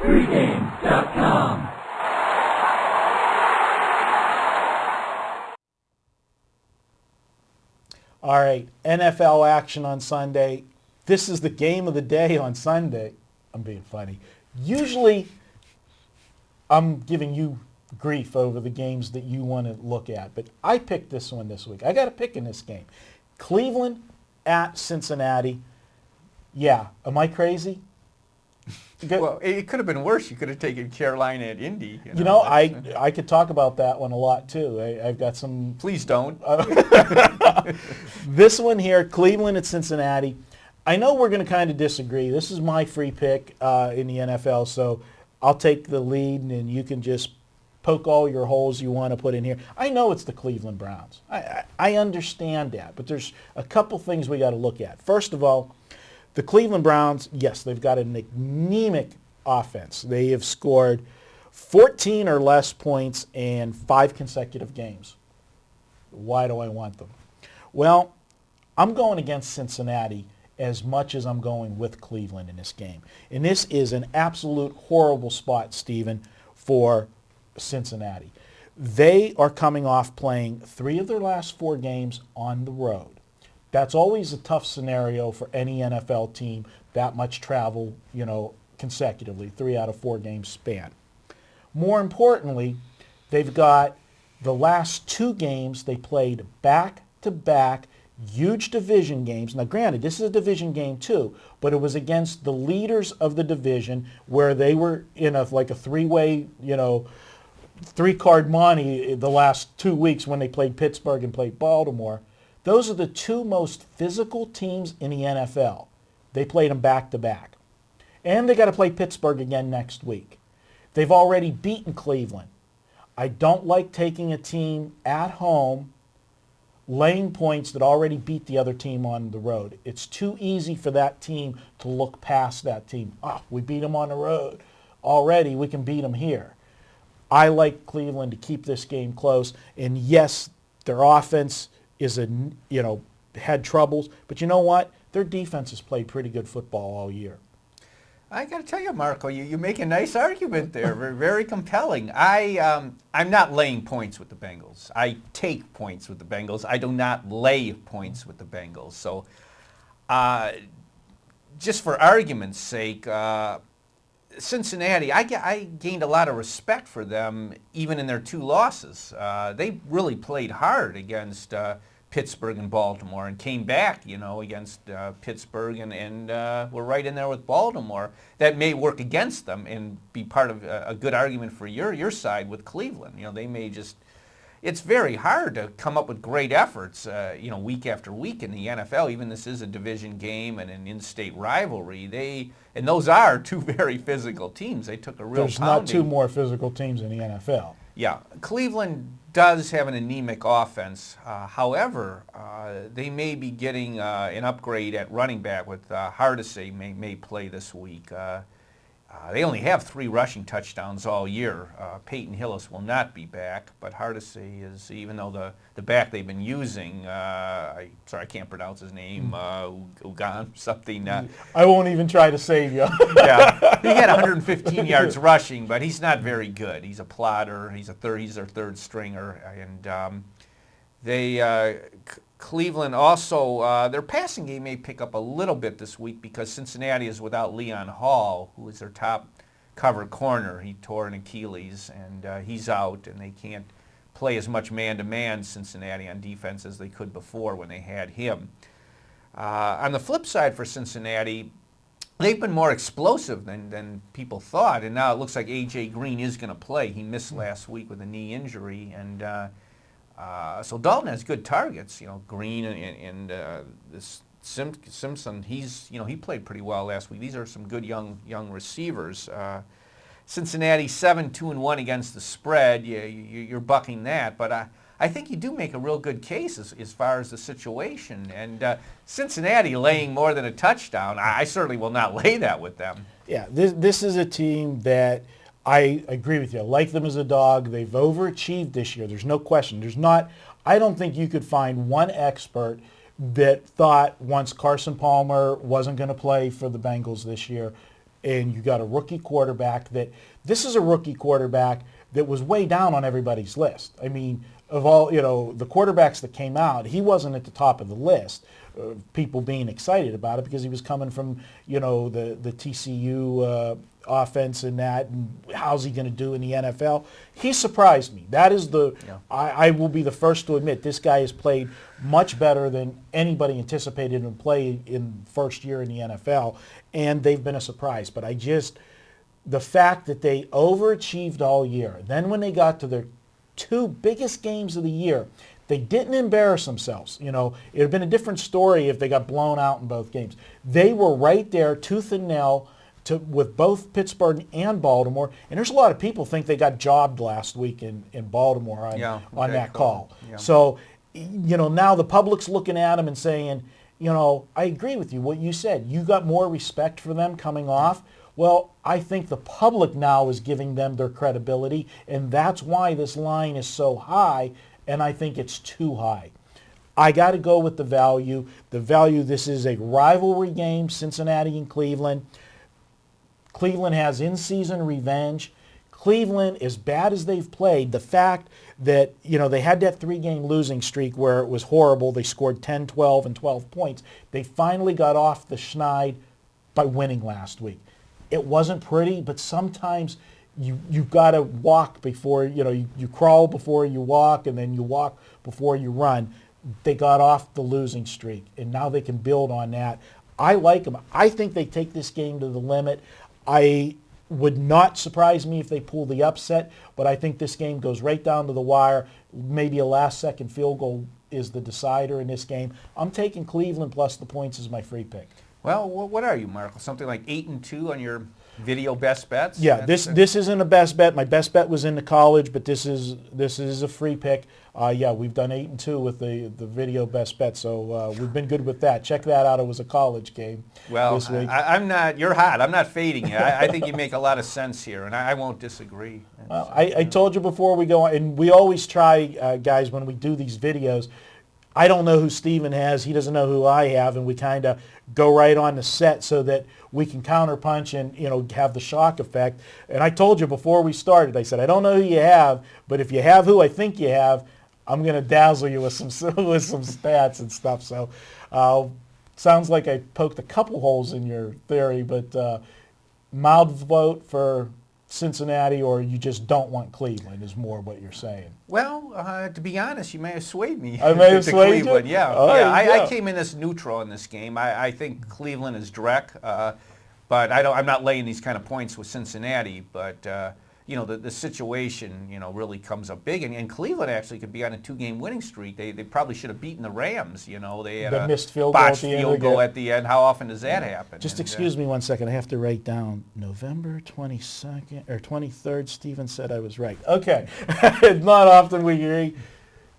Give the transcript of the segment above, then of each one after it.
Pregame.com. All right, NFL action on Sunday. This is the game of the day on Sunday. I'm being funny. Usually, I'm giving you grief over the games that you want to look at, but I picked this one this week. I got a pick in this game. Cleveland at Cincinnati. Yeah, am I crazy? Well, it could have been worse. You could have taken Carolina at Indy. I could talk about that one a lot too. I've got some. Please don't. This one here, Cleveland at Cincinnati. I know we're going to kind of disagree. This is my free pick in the NFL, so I'll take the lead, and you can just poke all your holes you want to put in here. I know it's the Cleveland Browns. I understand that, but there's a couple things we got to look at. First of all, the Cleveland Browns, yes, they've got an anemic offense. They have scored 14 or less points in 5 consecutive games. Why do I want them? Well, I'm going against Cincinnati as much as I'm going with Cleveland in this game. And this is an absolute horrible spot, Stephen, for Cincinnati. They are coming off playing 3 of their last 4 games on the road. That's always a tough scenario for any NFL team, that much travel, consecutively, 3 out of 4 games span. More importantly, they've got the last 2 games they played back-to-back huge division games. Now, granted, this is a division game too, but it was against the leaders of the division where they were in a 3-way, 3-card money the last 2 weeks when they played Pittsburgh and played Baltimore. Those are the 2 most physical teams in the NFL. They played them back-to-back. And they got to play Pittsburgh again next week. They've already beaten Cleveland. I don't like taking a team at home, laying points that already beat the other team on the road. It's too easy for that team to look past that team. We beat them on the road already. We can beat them here. I like Cleveland to keep this game close. And yes, their offense had troubles, but you know what? Their defense has played pretty good football all year. I got to tell you, Marco, you make a nice argument there. Very, very compelling. I'm not laying points with the Bengals. I take points with the Bengals. I do not lay points with the Bengals. So, just for argument's sake, Cincinnati, I gained a lot of respect for them even in their 2 losses. They really played hard against Pittsburgh and Baltimore and came back, against Pittsburgh and were right in there with Baltimore. That may work against them and be part of a good argument for your side with Cleveland. They may just... It's very hard to come up with great efforts, week after week in the NFL. Even this is a division game and an in-state rivalry. And those are 2 very physical teams. They took a real There's pounding. not 2 more physical teams in the NFL. Yeah, Cleveland does have an anemic offense. However, they may be getting an upgrade at running back with Hardesty may play this week. They only have 3 rushing touchdowns all year. Peyton Hillis will not be back, but Hardesty is, even though the back they've been using, I can't pronounce his name, Ugan something. I won't even try to save you. Yeah, he had 115 yards rushing, but he's not very good. He's a plotter. He's their 3rd stringer, and Cleveland also, their passing game may pick up a little bit this week because Cincinnati is without Leon Hall, who is their top cover corner. He tore an Achilles, and he's out, and they can't play as much man-to-man, Cincinnati, on defense as they could before when they had him. On the flip side for Cincinnati, they've been more explosive than people thought, and now it looks like A.J. Green is going to play. He missed last week with a knee injury, and so Dalton has good targets. Green and this Simpson. He played pretty well last week. These are some good young receivers. Cincinnati 7-2-1 against the spread. You're bucking that, but I think you do make a real good case as far as the situation. And Cincinnati laying more than a touchdown, I certainly will not lay that with them. Yeah, this is a team that I agree with you. I like them as a dog. They've overachieved this year. There's no question. I don't think you could find one expert that thought once Carson Palmer wasn't going to play for the Bengals this year, and you got a rookie quarterback this is a rookie quarterback that was way down on everybody's list. I mean, of all, the quarterbacks that came out, he wasn't at the top of the list. People being excited about it because he was coming from, the TCU offense and that, and how's he going to do in the NFL? He surprised me. That is I will be the first to admit this guy has played much better than anybody anticipated him to play in first year in the NFL, and they've been a surprise. But the fact that they overachieved all year, then when they got to their two biggest games of the year, they didn't embarrass themselves. It would have been a different story if they got blown out in both games. They were right there, tooth and nail, with both Pittsburgh and Baltimore. And there's a lot of people think they got jobbed last week in Baltimore on that call. Yeah. So, now the public's looking at them and saying, I agree with you, what you said. You got more respect for them coming off. Well, I think the public now is giving them their credibility, and that's why this line is so high, and I think it's too high. I got to go with the value. This is a rivalry game, Cincinnati and Cleveland. Cleveland has in-season revenge. Cleveland, as bad as they've played, the fact that, they had that 3-game losing streak where it was horrible. They scored 10, 12, and 12 points. They finally got off the schneid by winning last week. It wasn't pretty, but sometimes you've got to walk before, you crawl before you walk, and then you walk before you run. They got off the losing streak, and now they can build on that. I like them. I think they take this game to the limit. I would not surprise me if they pull the upset, but I think this game goes right down to the wire. Maybe a last-second field goal is the decider in this game. I'm taking Cleveland plus the points as my free pick. Well, what are you, Marco? Something like 8-2 on your video best bets? Yeah, this isn't a best bet. My best bet was in the college, but this is a free pick. We've done 8-2 with the video best bet, so we've been good with that. Check that out. It was a college game this week. I'm not. You're hot. I'm not fading you. I think you make a lot of sense here, and I won't disagree. Well, I told you before we go on, and we always try, guys, when we do these videos. I don't know who Steven has. He doesn't know who I have, and we kind of go right on the set so that we can counterpunch and, have the shock effect. And I told you before we started, I said, I don't know who you have, but if you have who I think you have, I'm going to dazzle you with some stats and stuff. So sounds like I poked a couple holes in your theory, but mild vote for Cincinnati, or you just don't want Cleveland is more what you're saying. Well, to be honest, you may have swayed me I may have to swayed Cleveland. You? Yeah, I I came in as neutral in this game. I think Cleveland is Drek, but I'm not laying these kind of points with Cincinnati. But the situation really comes up big, and Cleveland actually could be on a 2-game winning streak. They probably should have beaten the Rams. They had a missed field goal at the end. How often does that happen? Just excuse me 1 second. I have to write down November 22nd or 23rd. Steven said I was right. Okay, not often we agree.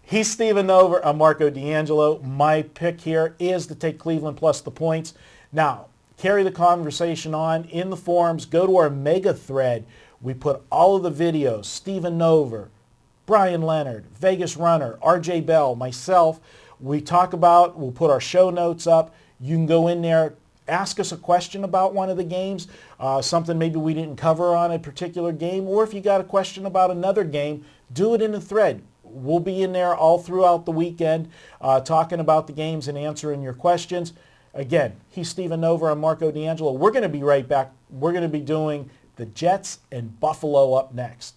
He's Steven Nover. I'm Marco D'Angelo. My pick here is to take Cleveland plus the points. Now, carry the conversation on in the forums. Go to our mega thread. We put all of the videos, Steven Nover, Brian Leonard, Vegas Runner, RJ Bell, myself. We'll put our show notes up. You can go in there, ask us a question about one of the games, something maybe we didn't cover on a particular game, or if you got a question about another game, do it in the thread. We'll be in there all throughout the weekend talking about the games and answering your questions. Again, he's Steven Nover. I'm Marco D'Angelo. We're going to be right back. We're going to be doing the Jets and Buffalo up next.